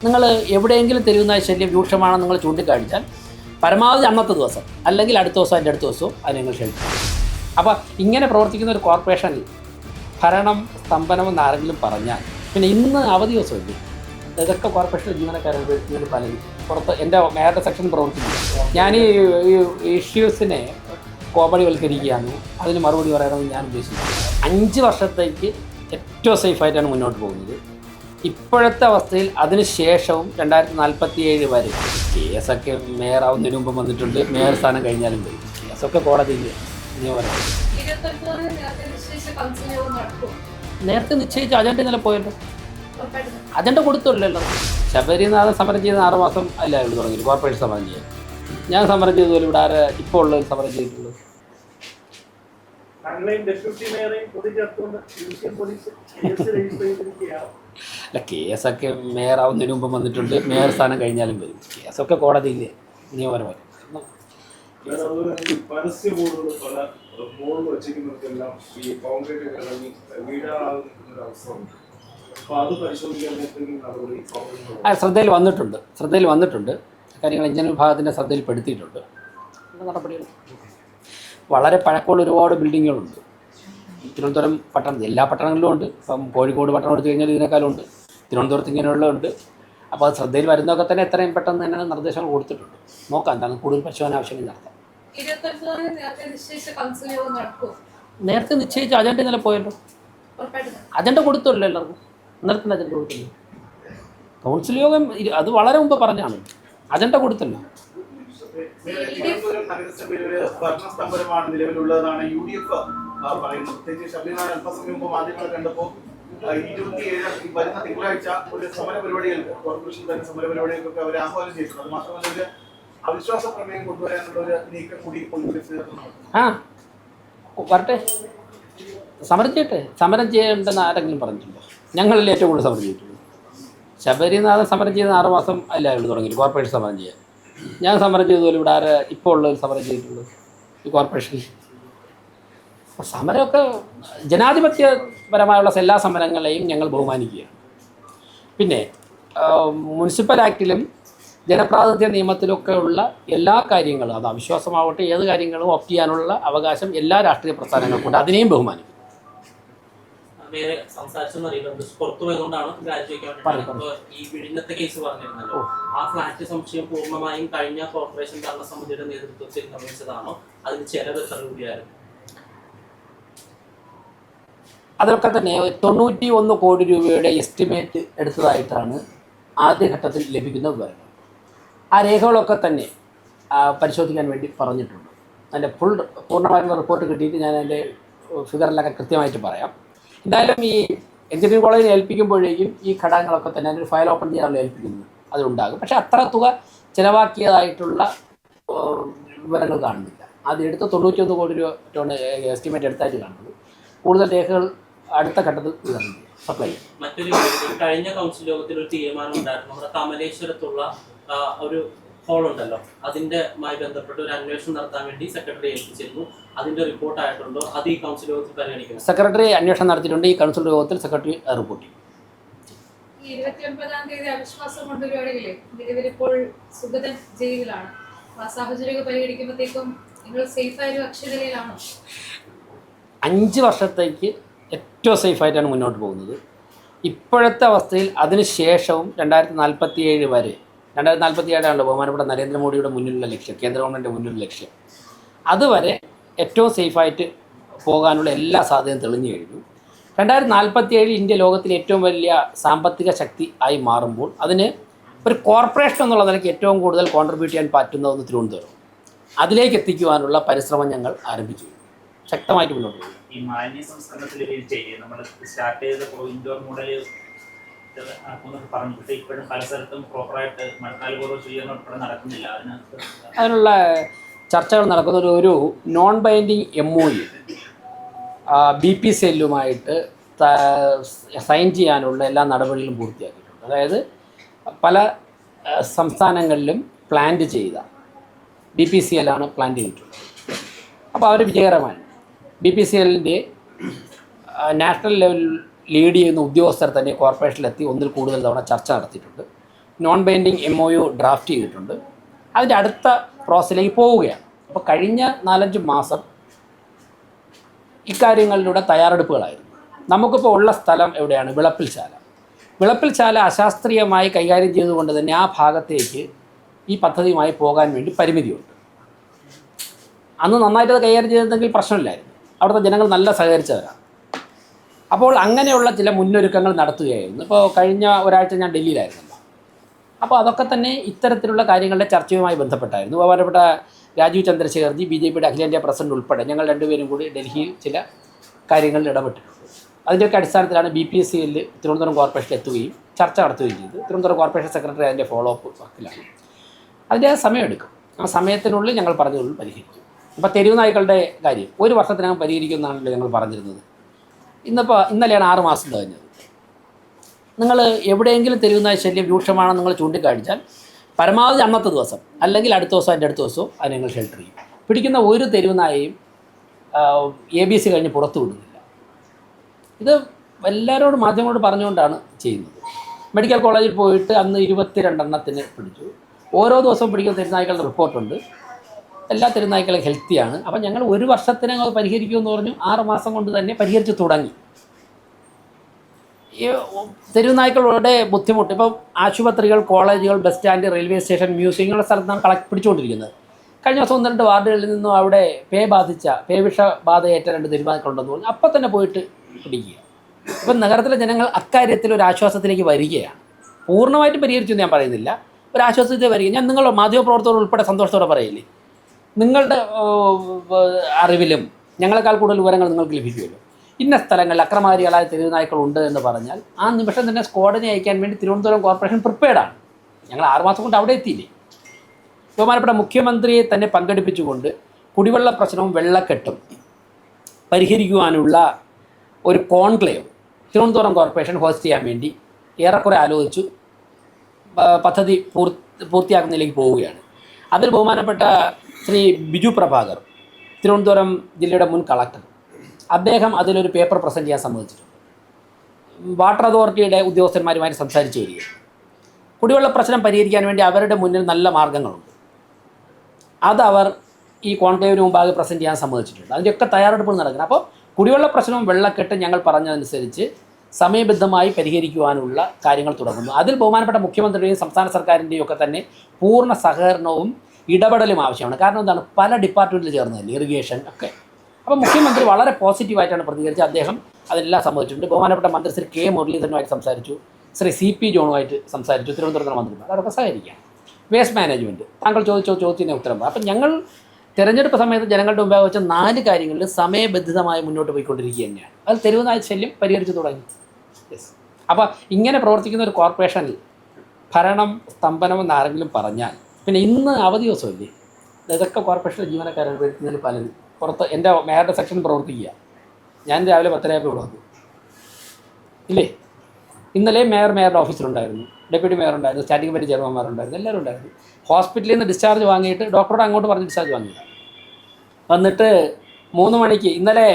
നിങ്ങൾ എവിടെയെങ്കിലും തെരുവുനായ ശല്യം രൂക്ഷമാണെന്ന് നിങ്ങൾ ചൂണ്ടിക്കാണിച്ചാൽ പരമാവധി അന്നത്തെ ദിവസം അല്ലെങ്കിൽ അടുത്ത ദിവസം അതിൻ്റെ അടുത്ത ദിവസവും അത് നിങ്ങൾ ക്ഷണിക്കും. അപ്പോൾ ഇങ്ങനെ പ്രവർത്തിക്കുന്ന ഒരു കോർപ്പറേഷനിൽ ഭരണം സ്തംഭനമെന്ന് ആരെങ്കിലും പറഞ്ഞാൽ പിന്നെ ഇന്ന് അവധി ദിവസമില്ലേ? ഇതൊക്കെ കോർപ്പറേഷനിലെ ജീവനക്കാരുണ്ട്. ഇതിൽ പലരും പുറത്ത് എൻ്റെ മേയറുടെ സെക്ഷൻ പ്രവർത്തിക്കുന്നു. ഞാൻ ഈ ഇഷ്യൂസിനെ കോമഡിവൽക്കരിക്കുകയാണ്. അതിന് മറുപടി പറയണമെന്ന് ഞാൻ ഉദ്ദേശിക്കുന്നു. 5 വർഷത്തേക്ക് ഏറ്റവും സേഫായിട്ടാണ് മുന്നോട്ട് പോകുന്നത്. ഇപ്പോഴത്തെ അവസ്ഥയിൽ അതിനുശേഷവും 2047 വരെ കേസൊക്കെ മേയറാവുന്നതിന് മുമ്പ് വന്നിട്ടുണ്ട്. മേയർ സ്ഥാനം കഴിഞ്ഞാലും വരും. കേസൊക്കെ കോടതിയിൽ നേരത്തെ നിശ്ചയിച്ച അജണ്ട ഇന്നലെ പോയല്ലോ. അജണ്ട കൊടുത്തല്ലോ. ശബരിനാഥൻ സമരം ചെയ്ത് 6 മാസം അല്ല ഇവിടെ തുടങ്ങിയിട്ട് കോർപ്പറേഷൻ സമരം ചെയ്യാൻ. ഞാൻ സമരം ചെയ്തതുപോലെ ഇവിടെ ആര് ഇപ്പോൾ ഉള്ളവർ സമരം ചെയ്തിട്ടുള്ളത്? അല്ല, കേസൊക്കെ മേയറാവുന്നതിന് മുമ്പ് വന്നിട്ടുണ്ട്. മേയർ സ്ഥാനം കഴിഞ്ഞാലും വരും. കേസൊക്കെ കോടതിയില്ലേ നിയമപരമായി. ശ്രദ്ധയിൽ വന്നിട്ടുണ്ട്. കാര്യങ്ങൾ എഞ്ചിനീയർ വിഭാഗത്തിൻ്റെ ശ്രദ്ധയിൽപ്പെടുത്തിയിട്ടുണ്ട്. നടപടികൾ വളരെ പഴക്കമുള്ള ഒരുപാട് ബിൽഡിങ്ങുകളുണ്ട് തിരുവനന്തപുരം പട്ടണത്തിൽ. എല്ലാ പട്ടണങ്ങളിലും ഉണ്ട്. ഇപ്പം കോഴിക്കോട് പട്ടണം എടുത്തു കഴിഞ്ഞാൽ ഇതിനേക്കാളും ഉണ്ട്. തിരുവനന്തപുരത്ത് ഇങ്ങനെയുള്ളതുണ്ട്. അപ്പോൾ അത് ശ്രദ്ധയിൽ വരുന്നതൊക്കെ തന്നെ എത്രയും പെട്ടെന്ന് തന്നെ നിർദ്ദേശങ്ങൾ കൊടുത്തിട്ടുണ്ട്. നോക്കാം എന്താണ് കൂടുതൽ പരിശോധന ആവശ്യമെങ്കിൽ നടത്താം. നേരത്തെ നിശ്ചയിച്ച അജണ്ട ഇന്നലെ പോയല്ലോ. അജണ്ട കൊടുത്തല്ലോ എല്ലാവർക്കും. ഇന്നലത്തെ അജണ്ട കൊടുത്തില്ല. കൗൺസിൽ യോഗം അത് വളരെ മുമ്പ് പറഞ്ഞാണ്. അജണ്ട കൊടുത്തല്ലോ. ഭരണസ്തംഭനമാണ് നിലവിലുള്ളതാണ് UDF പറയുന്നത്. പ്രത്യേകിച്ച് ശബരിനാഥൻ അല്പസമയം മുമ്പ് മാധ്യമങ്ങൾ കണ്ടപ്പോൾ 27 വരുന്ന തിങ്കളാഴ്ച ഒരു സമര പരിപാടികൾക്ക് കോർപ്പറേഷൻ തന്നെ സമര പരിപാടികൾക്കൊക്കെ അവർ ആഹ്വാനം ചെയ്തിട്ടുണ്ട്. അത് മാത്രമല്ല ഒരു അവിശ്വാസ പ്രമേയം കൊണ്ടുവരാനുള്ള ഒരു നീക്കം കൂടി വരട്ടെ. സമരം ചെയ്യട്ടെ. സമരം ചെയ്യേണ്ടെന്ന് ആരെങ്കിലും പറഞ്ഞിട്ടുണ്ടോ? ഞങ്ങളിൽ ഏറ്റവും കൂടുതൽ സമരം ചെയ്തിട്ടുള്ളൂ. ശബരിനാഥൻ സമരം ചെയ്ത് 6 മാസം അല്ല ഇവിടെ തുടങ്ങിയിട്ട് കോർപ്പറേഷൻ സമരം ചെയ്യാൻ. ഞാൻ സമരം ചെയ്തതുപോലെ ഇവിടെ ആര് ഇപ്പോൾ ഉള്ളവർ സമരം ചെയ്തിട്ടുള്ളത് ഈ കോർപ്പറേഷനിൽ? സമരമൊക്കെ ജനാധിപത്യപരമായുള്ള എല്ലാ സമരങ്ങളെയും ഞങ്ങൾ ബഹുമാനിക്കുകയാണ്. പിന്നെ മുനിസിപ്പൽ ആക്ടിലും ജനപ്രാതിനിധ്യ നിയമത്തിലൊക്കെ ഉള്ള എല്ലാ കാര്യങ്ങളും, അത് അവിശ്വാസമാവട്ടെ ഏത് കാര്യങ്ങളും ഓപ്റ്റ് ചെയ്യാനുള്ള അവകാശം എല്ലാ രാഷ്ട്രീയ പ്രസ്ഥാനങ്ങൾക്കുണ്ട്. അതിനെയും ബഹുമാനിക്കും. ഈ വിഴിഞ്ഞത്തെ കേസ് പറഞ്ഞിരുന്നല്ലോ, ആ ഫ്ലാറ്റ് സംശയം പൂർണ്ണമായും കഴിഞ്ഞ കോർപ്പറേഷൻ ഭരണസമിതിയുടെ നേതൃത്വത്തിൽ നിർമ്മിച്ചതാണോ? അതിന് ചെലവ് എത്ര രൂപയായിരുന്നു? അതൊക്കെ തന്നെ 91 കോടി രൂപയുടെ എസ്റ്റിമേറ്റ് എടുത്തതായിട്ടാണ് ആദ്യഘട്ടത്തിൽ ലഭിക്കുന്ന വിവരങ്ങൾ. ആ രേഖകളൊക്കെ തന്നെ പരിശോധിക്കാൻ വേണ്ടി പറഞ്ഞിട്ടുണ്ട്. അതിൻ്റെ പൂർണ്ണമായിട്ടുള്ള റിപ്പോർട്ട് കിട്ടിയിട്ട് ഞാൻ അതിൻ്റെ ഫിഗറിലൊക്കെ കൃത്യമായിട്ട് പറയാം. എന്തായാലും ഈ എഞ്ചിനീയറിംഗ് കോളേജിൽ ഏൽപ്പിക്കുമ്പോഴേക്കും ഈ ഘടകങ്ങളൊക്കെ തന്നെ അതിൻ്റെ ഫയൽ ഓപ്പൺ ചെയ്യാനുള്ള ഏൽപ്പിക്കുന്നത് അതുണ്ടാകും. പക്ഷേ അത്ര തുക ചിലവാക്കിയതായിട്ടുള്ള വിവരങ്ങൾ കാണുന്നില്ല. അത് എടുത്ത് 91 കോടി രൂപ എസ്റ്റിമേറ്റ് എടുത്തായിട്ട് കാണുന്നത്. കൂടുതൽ രേഖകൾ അടുത്ത ഘട്ടത്തിൽ സപ്ലൈ ചെയ്യും. മറ്റൊരു കഴിഞ്ഞ കൗൺസിൽ യോഗത്തിൽ ഒരു തീരുമാനം ഉണ്ടായിരുന്നു. നമ്മുടെ കമലേശ്വരത്തുള്ള ഒരു ഹോളുണ്ടല്ലോ, അതിൻ്റെമായി ബന്ധപ്പെട്ട് ഒരു അന്വേഷണം നടത്താൻ വേണ്ടി സെക്രട്ടറി ഏൽപ്പിച്ചിരുന്നു. അതിൻ്റെ റിപ്പോർട്ട് ആയിട്ടുണ്ടോ? അത് ഈ കൗൺസിൽ യോഗത്തിൽ പരിഗണിക്കുന്നു. സെക്രട്ടറി അന്വേഷണം നടത്തിയിട്ടുണ്ട്. ഈ കൗൺസിൽ യോഗത്തിൽ സെക്രട്ടറി റിപ്പോർട്ട് ചെയ്യും. 29-ാം തീയതി അവിശ്വാസം കൊണ്ടുവരികയാണെങ്കിലേ നിലവിലിപ്പോൾ സുഗതൻ ജയിലിലാണ്. ആ സാഹചര്യം പരിഗണിക്കുമ്പോഴത്തേക്കും നിങ്ങൾ സേഫായ അക്ഷരയിലാണോ? 5 വർഷത്തേക്ക് ഏറ്റവും സേഫായിട്ടാണ് മുന്നോട്ട് പോകുന്നത്. ഇപ്പോഴത്തെ അവസ്ഥയിൽ അതിനുശേഷവും 2047 വരെ 2047 ആണല്ലോ ബഹുമാനപ്പെട്ട നരേന്ദ്രമോദിയുടെ മുന്നിലുള്ള ലക്ഷ്യം, കേന്ദ്ര ഗവൺമെൻറ്റിൻ്റെ മുന്നിലുള്ള ലക്ഷ്യം. അതുവരെ ഏറ്റവും സേഫായിട്ട് പോകാനുള്ള എല്ലാ സാധ്യതയും തെളിഞ്ഞു കഴിഞ്ഞു. 2047 ഇന്ത്യ ലോകത്തിലെ ഏറ്റവും വലിയ സാമ്പത്തിക ശക്തി ആയി മാറുമ്പോൾ അതിന് ഒരു കോർപ്പറേഷൻ എന്നുള്ള നിലയ്ക്ക് ഏറ്റവും കൂടുതൽ കോൺട്രിബ്യൂട്ട് ചെയ്യാൻ പറ്റുന്നതെന്ന് തിരുവനന്തപുരം. അതിലേക്ക് എത്തിക്കുവാനുള്ള പരിശ്രമം ഞങ്ങൾ ആരംഭിച്ചു. ശക്തമായിട്ട് മുന്നോട്ട് പോകും. ഈ മാലിന്യ സംസ്കരണത്തിൽ നമ്മൾ സ്റ്റാർട്ട് ചെയ്തപ്പോൾ ഇൻഡോർ മോഡൽ പറഞ്ഞു, പക്ഷേ ഇപ്പോഴും പല സ്ഥലത്തും പ്രോപ്പറായിട്ട് മഴക്കാലപൂർവ്വ ശുചീകരണം ഉൾപ്പെടെ നടക്കുന്നില്ല. അതിനുള്ള ചർച്ചകൾ നടക്കുന്ന ഒരു നോൺ ബൈൻഡിങ് MOU BPCLുമായിട്ട് സൈൻ ചെയ്യാനുള്ള എല്ലാ നടപടികളും പൂർത്തിയാക്കിയിട്ടുണ്ട്. അതായത് പല സംസ്ഥാനങ്ങളിലും പ്ലാന്റ് ചെയ്ത BPCLാണ് പ്ലാൻ ചെയ്തിട്ടുള്ളത്. അപ്പോൾ അവർ വിജയകരമാണ്. BPCLിൻ്റെ നാഷണൽ ലെവൽ ലീഡ് ചെയ്യുന്ന ഉദ്യോഗസ്ഥർ തന്നെ കോർപ്പറേഷനിലെത്തി ഒന്നിൽ കൂടുതൽ തവണ ചർച്ച നടത്തിയിട്ടുണ്ട്. നോൺ ബൈൻഡിങ് MOU ഡ്രാഫ്റ്റ് ചെയ്തിട്ടുണ്ട്. അതിൻ്റെ അടുത്ത പ്രോസസ്സിലേക്ക് പോവുകയാണ്. അപ്പോൾ കഴിഞ്ഞ 4-5 മാസം ഇക്കാര്യങ്ങളിലൂടെ തയ്യാറെടുപ്പുകളായിരുന്നു. നമുക്കിപ്പോൾ ഉള്ള സ്ഥലം എവിടെയാണ്? വിളപ്പിൽശാല അശാസ്ത്രീയമായി കൈകാര്യം ചെയ്തുകൊണ്ട് തന്നെ ആ ഭാഗത്തേക്ക് ഈ പദ്ധതിയുമായി പോകാൻ വേണ്ടി പരിമിതിയുണ്ട്. അന്ന് നന്നായിട്ട് കൈകാര്യം ചെയ്തിരുന്നെങ്കിൽ പ്രശ്നമില്ലായിരുന്നു. അവിടുത്തെ ജനങ്ങൾ നല്ല സഹകരിച്ചവരാണ്. അപ്പോൾ അങ്ങനെയുള്ള ചില മുന്നൊരുക്കങ്ങൾ നടത്തുകയായിരുന്നു. ഇപ്പോൾ കഴിഞ്ഞ ഒരാഴ്ച ഞാൻ ഡൽഹിയിലായിരുന്നല്ലോ. അപ്പോൾ അതൊക്കെ തന്നെ ഇത്തരത്തിലുള്ള കാര്യങ്ങളുടെ ചർച്ചയുമായി ബന്ധപ്പെട്ടായിരുന്നു. ബഹുമാനപ്പെട്ട രാജീവ് ചന്ദ്രശേഖർജി BJPയുടെ അഖിലേന്ത്യാ പ്രസിഡന്റ് ഉൾപ്പെടെ ഞങ്ങൾ രണ്ടുപേരും കൂടി ഡൽഹിയിൽ ചില കാര്യങ്ങളിൽ ഇടപെട്ടിട്ടുണ്ട്. അതിൻ്റെയൊക്കെ അടിസ്ഥാനത്തിലാണ് BPSCL തിരുവനന്തപുരം കോർപ്പറേഷനിൽ എത്തുകയും ചർച്ച നടത്തുകയും ചെയ്തു. തിരുവനന്തപുരം കോർപ്പറേഷൻ സെക്രട്ടറി അതിൻ്റെ ഫോളോ അപ്പ് വർക്കിലാണ്. അതിൻ്റെ സമയമെടുക്കും. ആ സമയത്തിനുള്ളിൽ ഞങ്ങൾ പറഞ്ഞതിനുള്ളിൽ പരിഹരിക്കും. അപ്പോൾ തെരുവ് നായ്ക്കളുടെ കാര്യം 1 വർഷത്തിനകം പരിഹരിക്കുമെന്നാണല്ലോ ഞങ്ങൾ പറഞ്ഞിരുന്നത്. ഇന്നലെയാണ് 6 മാസം കഴിഞ്ഞത്. നിങ്ങൾ എവിടെയെങ്കിലും തെരുവ് നായ ശല്യം രൂക്ഷമാണെന്ന് നിങ്ങൾ ചൂണ്ടിക്കാണിച്ചാൽ പരമാവധി അന്നത്തെ ദിവസം അല്ലെങ്കിൽ അടുത്ത ദിവസം അതിൻ്റെ അടുത്ത ദിവസവും അതിനെ ഞങ്ങൾ ഷെൽട്ടർ ചെയ്യും. പിടിക്കുന്ന ഒരു തെരുവ് നായയും ABC കഴിഞ്ഞ് പുറത്തു വിടുന്നില്ല. ഇത് എല്ലാവരോടും മാധ്യമങ്ങളോട് പറഞ്ഞുകൊണ്ടാണ് ചെയ്യുന്നത്. മെഡിക്കൽ കോളേജിൽ പോയിട്ട് അന്ന് 22 എണ്ണത്തിന് പിടിച്ചു. ഓരോ ദിവസവും പിടിക്കുന്ന തെരുനായ്ക്കളുടെ റിപ്പോർട്ടുണ്ട്. എല്ലാ തെരുനായ്ക്കളും ഹെൽത്തിയാണ്. അപ്പം ഞങ്ങൾ 1 വർഷത്തിനകം പരിഹരിക്കുമെന്ന് പറഞ്ഞു. 6 മാസം കൊണ്ട് തന്നെ പരിഹരിച്ച് തുടങ്ങി. ഈ തെരുനായ്ക്കളുടെ ബുദ്ധിമുട്ട് ഇപ്പം ആശുപത്രികൾ, കോളേജുകൾ, bus stand, railway station, museum ഇങ്ങനെയുള്ള സ്ഥലത്താണ് പിടിച്ചുകൊണ്ടിരിക്കുന്നത്. കഴിഞ്ഞ ദിവസം 1-2 വാർഡുകളിൽ നിന്നും അവിടെ പേ വിഷബാധയേറ്റ 2 തെരുനായ്ക്കളുണ്ടെന്ന് പറഞ്ഞു. അപ്പം തന്നെ പോയിട്ട് പിടിക്കുക. ഇപ്പം നഗരത്തിലെ ജനങ്ങൾ അക്കാര്യത്തിൽ ഒരു ആശ്വാസത്തിലേക്ക് വരികയാണ്. പൂർണ്ണമായിട്ടും പരിഹരിച്ചു ഞാൻ പറയുന്നില്ല, ഒരു ആശ്വാസത്തിൽ വരിക. ഞാൻ നിങ്ങൾ മാധ്യമപ്രവർത്തകർ ഉൾപ്പെടെ സന്തോഷത്തോടെ പറയില്ലേ, നിങ്ങളുടെ അറിവിലും ഞങ്ങളെക്കാൾ കൂടുതൽ വിവരങ്ങൾ നിങ്ങൾക്ക് ലഭിക്കുമല്ലോ. ഇന്ന സ്ഥലങ്ങളിൽ അക്രമകാരികളായ തെരുവുനായ്ക്കളുണ്ട് എന്ന് പറഞ്ഞാൽ ആ നിമിഷം തന്നെ സ്ക്വാഡിനെ അയക്കാൻ വേണ്ടി തിരുവനന്തപുരം കോർപ്പറേഷൻ പ്രിപ്പയർഡാണ്. ഞങ്ങൾ 6 മാസം കൊണ്ട് അവിടെ എത്തിയില്ലേ. ബഹുമാനപ്പെട്ട മുഖ്യമന്ത്രിയെ തന്നെ പങ്കെടുപ്പിച്ചുകൊണ്ട് കുടിവെള്ള പ്രശ്നവും വെള്ളക്കെട്ടും പരിഹരിക്കുവാനുള്ള ഒരു കോൺക്ലേവ് തിരുവനന്തപുരം കോർപ്പറേഷൻ ഹോസ്റ്റ് ചെയ്യാൻ വേണ്ടി ഏറെക്കുറെ ആലോചിച്ചു പദ്ധതി പൂർത്തിയാക്കുന്നതിലേക്ക് പോവുകയാണ്. അതിൽ ബഹുമാനപ്പെട്ട ശ്രീ ബിജു പ്രഭാകർ, തിരുവനന്തപുരം ജില്ലയുടെ മുൻ കളക്ടർ, അദ്ദേഹം അതിലൊരു പേപ്പർ പ്രസൻറ്റ് ചെയ്യാൻ സമ്മതിച്ചിട്ടുണ്ട്. വാട്ടർ അതോറിറ്റിയുടെ ഉദ്യോഗസ്ഥന്മാരുമായി സംസാരിച്ചു വരികയാണ്. കുടിവെള്ള പ്രശ്നം പരിഹരിക്കാൻ വേണ്ടി അവരുടെ മുന്നിൽ നല്ല മാർഗ്ഗങ്ങളുണ്ട്. അതവർ ഈ കോൺക്ലേവിന് മുമ്പാകെ പ്രസൻറ്റ് ചെയ്യാൻ സമ്മതിച്ചിട്ടുണ്ട്. അതിൻ്റെയൊക്കെ തയ്യാറെടുപ്പുകൾ നടക്കണം. അപ്പോൾ കുടിവെള്ള പ്രശ്നവും വെള്ളക്കെട്ടും ഞങ്ങൾ പറഞ്ഞതനുസരിച്ച് സമയബദ്ധമായി പരിഹരിക്കുവാനുള്ള കാര്യങ്ങൾ തുടങ്ങുന്നു. അതിൽ ബഹുമാനപ്പെട്ട മുഖ്യമന്ത്രിയുടെയും സംസ്ഥാന സർക്കാരിൻ്റെയും ഒക്കെ തന്നെ പൂർണ്ണ സഹകരണവും ഇടപെടലും ആവശ്യമാണ്. കാരണം എന്താണ്, പല ഡിപ്പാർട്ട്മെൻറ്റിൽ ചേർന്നതല്ലേ, ഇറിഗേഷൻ ഒക്കെ. അപ്പോൾ മുഖ്യമന്ത്രി വളരെ പോസിറ്റീവായിട്ടാണ് പ്രതികരിച്ചത്. അദ്ദേഹം അതെല്ലാം സമ്മതിച്ചിട്ടുണ്ട്. ബഹുമാനപ്പെട്ട മന്ത്രി ശ്രീ K. മുരളീധരനുമായിട്ട് സംസാരിച്ചു, ശ്രീ CP ജോണുമായിട്ട് സംസാരിച്ചു, തിരുവനന്തപുരത്തെ മന്ത്രിമാർ, അതൊക്കെ സഹകരിക്കാം. വേസ്റ്റ് മാനേജ്മെൻറ്റ്, താങ്കൾ ചോദ്യത്തിന് ഉത്തരം. അപ്പം ഞങ്ങൾ തെരഞ്ഞെടുപ്പ് സമയത്ത് ജനങ്ങളുടെ മുമ്പേ വെച്ച 4 കാര്യങ്ങളിൽ സമയബന്ധിതമായി മുന്നോട്ട് പോയിക്കൊണ്ടിരിക്കുക തന്നെയാണ്. അത് തെരുവുനായ ശല്യം പരിഹരിച്ചു തുടങ്ങി. യെസ്. അപ്പോൾ ഇങ്ങനെ പ്രവർത്തിക്കുന്ന ഒരു കോർപ്പറേഷനിൽ ഭരണം സ്തംഭനമെന്ന് ആരെങ്കിലും പറഞ്ഞാൽ പിന്നെ ഇന്ന് അവധി ദിവസമല്ലേ, ഇതൊക്കെ കോർപ്പറേഷനിലെ ജീവനക്കാരാണ് വരുന്നതിൽ പലരും. പുറത്ത് എൻ്റെ മേയറുടെ സെക്ഷൻ പ്രവർത്തിക്കുക. ഞാൻ രാവിലെ 10:30 ഇവിടെ വന്നു ഇല്ലേ. ഇന്നലെ മേയറുടെ ഓഫീസിലുണ്ടായിരുന്നു, ഡെപ്യൂട്ടി മേയർ ഉണ്ടായിരുന്നു, സ്റ്റാൻഡിംഗ് കമ്മിറ്റി ചെയർമാൻമാരുണ്ടായിരുന്നു, എല്ലാവരും ഉണ്ടായിരുന്നു. ഹോസ്പിറ്റലിൽ നിന്ന് ഡിസ്ചാർജ് വാങ്ങിയിട്ട് ഡോക്ടറോട് അങ്ങോട്ട് പറഞ്ഞ് ഡിസ്ചാർജ് വാങ്ങിയത്. വന്നിട്ട് 3 മണിക്ക് ഇന്നലെ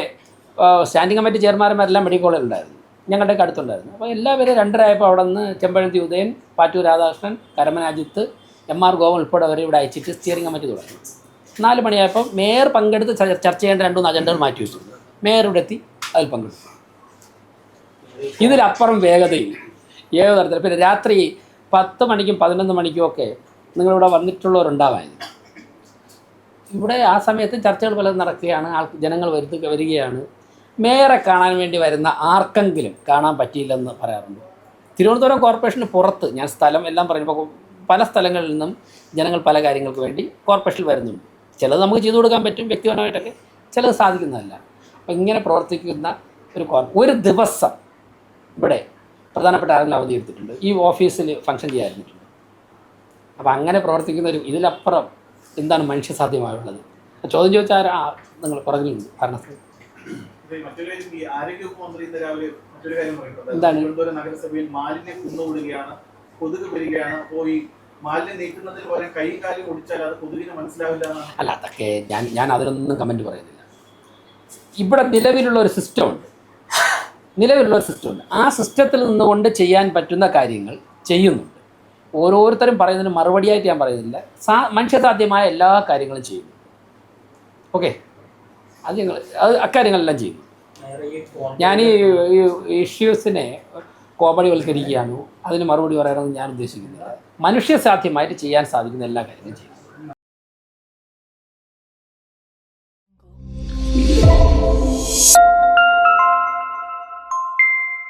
സ്റ്റാൻഡിംഗ് കമ്മിറ്റി ചെയർമാൻമാരെല്ലാം മെഡിക്കൽ കോളേജിലുണ്ടായിരുന്നു, ഞങ്ങളുടെയൊക്കെ അടുത്തുണ്ടായിരുന്നു. അപ്പോൾ എല്ലാവരും 2:30 ആയപ്പോൾ അവിടെ നിന്ന് ചെമ്പഴന്തി ഉദയൻ, പാറ്റൂർ രാധാകൃഷ്ണൻ, കരമനാജിത്ത്, MR ഗോവൻ ഉൾപ്പെടെ അവരെ ഇവിടെ അയച്ചിട്ട് സ്റ്റിയറിംഗ് കമ്മിറ്റി തുടങ്ങി. 4 മണിയായപ്പോൾ മേയർ പങ്കെടുത്ത് ചർച്ച ചെയ്യേണ്ട 2-3 അജണ്ടകൾ മാറ്റി വെച്ചിട്ടുണ്ട്. മേയർ ഇവിടെ എത്തി അതിൽ പങ്കെടുത്തു. ഇതിലപ്പുറം വേഗതയിൽ ഏത് തരത്തിൽ. പിന്നെ രാത്രി 10 മണിക്കും 11 മണിക്കും ഒക്കെ നിങ്ങളിവിടെ വന്നിട്ടുള്ളവരുണ്ടാവായിരുന്നു. ഇവിടെ ആ സമയത്ത് ചർച്ചകൾ പലതും നടക്കുകയാണ്, ജനങ്ങൾ വരികയാണ്. മേയറെ കാണാൻ വേണ്ടി വരുന്ന ആർക്കെങ്കിലും കാണാൻ പറ്റിയില്ലെന്ന് പറയാറുണ്ട്. തിരുവനന്തപുരം കോർപ്പറേഷന് പുറത്ത് ഞാൻ സ്ഥലം എല്ലാം പറയുമ്പോൾ പല സ്ഥലങ്ങളിൽ നിന്നും ജനങ്ങൾ പല കാര്യങ്ങൾക്ക് വേണ്ടി കോർപ്പറേഷനിൽ വരുന്നുണ്ട്. ചിലത് നമുക്ക് ചെയ്തു കൊടുക്കാൻ പറ്റും വ്യക്തിപരമായിട്ടൊക്കെ, ചിലത് സാധിക്കുന്നതല്ല. അപ്പോൾ ഇങ്ങനെ പ്രവർത്തിക്കുന്ന ഒരു ദിവസം ഇവിടെ പ്രധാനപ്പെട്ട ആരെങ്കിലും അവധി എടുത്തിട്ടുണ്ട്, ഈ ഓഫീസിൽ ഫംഗ്ഷൻ ചെയ്യാതിരുന്നിട്ടുണ്ട്. അപ്പോൾ അങ്ങനെ പ്രവർത്തിക്കുന്ന ഇതിലപ്പുറം എന്താണ് മനുഷ്യസാധ്യമായുള്ളത്? ചോദ്യം ചോദിച്ചാൽ നിങ്ങൾ പുറകിലുണ്ട് ഭരണത്തിൽ. ആരോഗ്യവകുപ്പ് മന്ത്രി ഇന്ന് രാവിലെ മറ്റൊരു കാര്യം പറയുന്നത്, തിരുവനന്തപുരം നഗരസഭയിൽ മാലിന്യം കുന്നുകൂടുകയാണ്, കൊതുക് വരികയാണ്. അപ്പോൾ ഈ മാലിന്യം നീക്കുന്നതിന് പകരം കൈ കാര്യം ഒടിച്ചാൽ അത് കൊതുകിന് മനസ്സിലാവില്ല എന്നാണ്. അല്ല, അതൊക്കെ ഞാൻ അതിനൊന്നും കമൻറ്റ് പറയുന്നില്ല. ഇവിടെ നിലവിലുള്ള ഒരു സിസ്റ്റമുണ്ട്. ആ സിസ്റ്റത്തിൽ നിന്നുകൊണ്ട് ചെയ്യാൻ പറ്റുന്ന കാര്യങ്ങൾ ചെയ്യുന്നുണ്ട്. ഓരോരുത്തരും പറയുന്നതിന് മറുപടിയായിട്ട് ഞാൻ പറയുന്നില്ല. മനുഷ്യസാധ്യമായ എല്ലാ കാര്യങ്ങളും ചെയ്യുന്നു. ഓക്കെ, അത് അക്കാര്യങ്ങളെല്ലാം ചെയ്യുന്നു. ഞാൻ ഈ ഇഷ്യൂസിനെ കോമഡിവൽക്കരിക്കുകയാണോ അതിന് മറുപടി പറയാനൊന്നും ഞാൻ ഉദ്ദേശിക്കുന്നില്ല. മനുഷ്യസാധ്യമായിട്ട് ചെയ്യാൻ സാധിക്കുന്ന എല്ലാ കാര്യങ്ങളും ചെയ്യും.